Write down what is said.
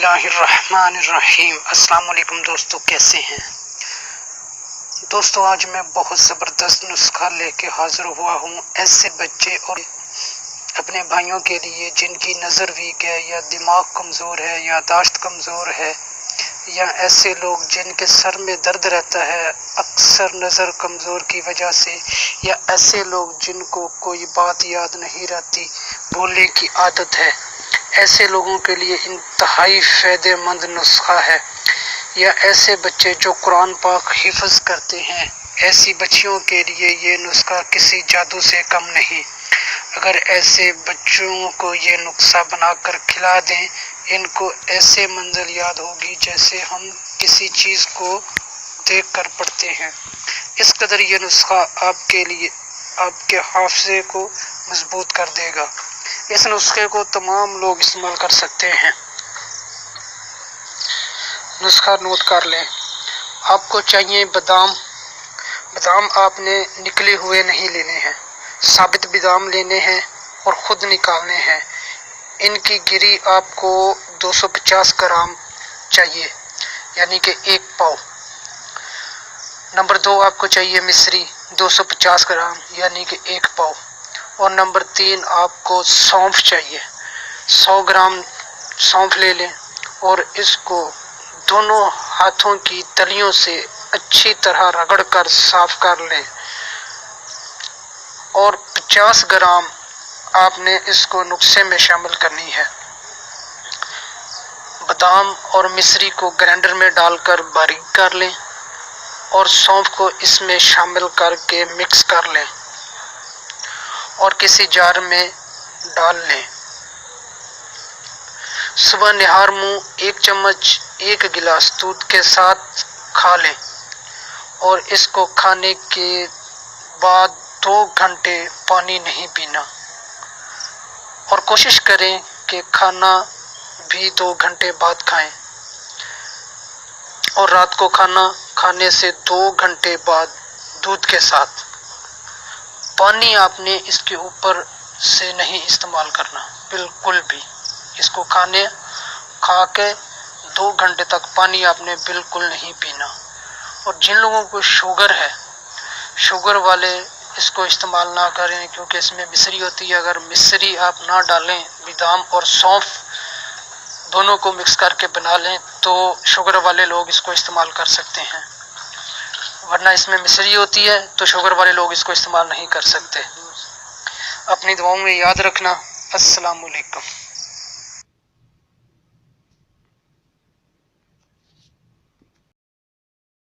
اللہ الرحمن الرحیم۔ السلام علیکم دوستو، کیسے ہیں دوستو؟ آج میں بہت زبردست نسخہ لے کے حاضر ہوا ہوں ایسے بچے اور اپنے بھائیوں کے لیے جن کی نظر ویک ہے یا دماغ کمزور ہے یا یادداشت کمزور ہے، یا ایسے لوگ جن کے سر میں درد رہتا ہے اکثر نظر کمزور کی وجہ سے، یا ایسے لوگ جن کو کوئی بات یاد نہیں رہتی، بھولنے کی عادت ہے، ایسے لوگوں کے لیے انتہائی فائدہ مند نسخہ ہے۔ یا ایسے بچے جو قرآن پاک حفظ کرتے ہیں، ایسی بچیوں کے لیے یہ نسخہ کسی جادو سے کم نہیں۔ اگر ایسے بچوں کو یہ نسخہ بنا کر کھلا دیں، ان کو ایسے منزل یاد ہوگی جیسے ہم کسی چیز کو دیکھ کر پڑھتے ہیں۔ اس قدر یہ نسخہ آپ کے لیے آپ کے حافظے کو مضبوط کر دے گا۔ اس نسخے کو تمام لوگ استعمال کر سکتے ہیں۔ نسخہ نوٹ کر لیں۔ آپ کو چاہیے بادام آپ نے نکلے ہوئے نہیں لینے ہیں، ثابت بادام لینے ہیں اور خود نکالنے ہیں۔ ان کی گری آپ کو 250 گرام چاہیے، یعنی کہ 1 پاؤ۔ نمبر 2، آپ کو چاہیے مصری 250 گرام یعنی کہ 1 پاؤ۔ اور نمبر 3، آپ کو سونف چاہیے، 100 گرام سونف لے لیں اور اس کو دونوں ہاتھوں کی تلیوں سے اچھی طرح رگڑ کر صاف کر لیں، اور 50 گرام آپ نے اس کو نسخے میں شامل کرنی ہے۔ بادام اور مصری کو گرائنڈر میں ڈال کر باریک کر لیں اور سونف کو اس میں شامل کر کے مکس کر لیں اور کسی جار میں ڈال لیں۔ صبح نہار منہ 1 چمچ 1 گلاس دودھ کے ساتھ کھا لیں، اور اس کو کھانے کے بعد 2 گھنٹے پانی نہیں پینا، اور کوشش کریں کہ کھانا بھی 2 گھنٹے بعد کھائیں، اور رات کو کھانا کھانے سے 2 گھنٹے بعد دودھ کے ساتھ۔ پانی آپ نے اس کے اوپر سے نہیں استعمال کرنا بالکل بھی۔ اس کو کھا کے 2 گھنٹے تک پانی آپ نے بالکل نہیں پینا۔ اور جن لوگوں کو شوگر ہے، شوگر والے اس کو استعمال نہ کریں، کیونکہ اس میں مصری ہوتی ہے۔ اگر مصری آپ نہ ڈالیں، بادام اور سونف دونوں کو مکس کر کے بنا لیں تو شوگر والے لوگ اس کو استعمال کر سکتے ہیں، ورنہ اس میں مصری ہوتی ہے تو شوگر والے لوگ اس کو استعمال نہیں کر سکتے۔ اپنی دعاؤں میں یاد رکھنا۔ السلام علیکم۔